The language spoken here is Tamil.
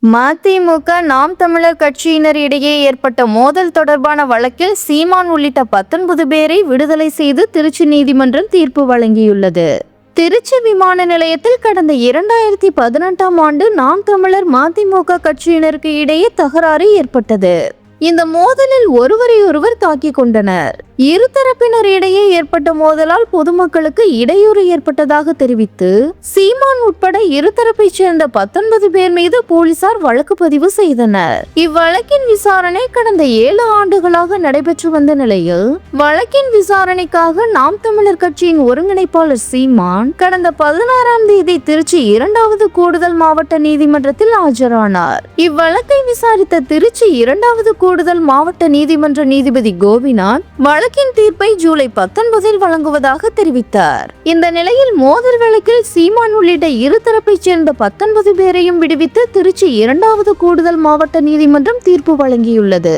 மதிமுக நாம் தமிழர் கட்சியினர் இடையே ஏற்பட்ட மோதல் தொடர்பான வழக்கில் சீமான் உள்ளிட்ட 19 பேரை விடுதலை செய்து திருச்சி நீதிமன்றம் தீர்ப்பு வழங்கியுள்ளது. திருச்சி விமான நிலையத்தில் கடந்த 2018ஆம் ஆண்டு நாம் தமிழர் மதிமுக கட்சியினருக்கு இடையே தகராறு ஏற்பட்டது. இந்த மோதலில் ஒருவரையொருவர் தாக்கிக் கொண்டனர். இருதரப்பினர் இடையே ஏற்பட்ட மோதலால் பொதுமக்களுக்கு இடையூறு ஏற்பட்டதாக தெரிவித்து சீமான் உட்பட இருதரப்பை சேர்ந்த 19 பேர் மீது போலீசார் வழக்கு பதிவு செய்தனர். இவ்வழக்கின் விசாரணை கடந்த 7 ஆண்டுகளாக நடைபெற்று வந்த நிலையில் வழக்கின் விசாரணைக்காக நாம் தமிழர் கட்சியின் ஒருங்கிணைப்பாளர் சீமான் கடந்த 16ஆம் தேதி திருச்சி 2வது கூடுதல் மாவட்ட நீதிமன்றத்தில் ஆஜரானார். இவ்வழக்கை விசாரித்த திருச்சி 2வது கூடுதல் மாவட்ட நீதிமன்ற நீதிபதி கோபிநாத் வழக்கின் தீர்ப்பை ஜூலை 19இல் வழங்குவதாக தெரிவித்தார். இந்த நிலையில் மோதல் வழக்கில் சீமான் உள்ளிட்ட இருதரப்பை சேர்ந்த 19 பேரையும் விடுவித்து திருச்சி 2வது கூடுதல் மாவட்ட நீதிமன்றம் தீர்ப்பு வழங்கியுள்ளது.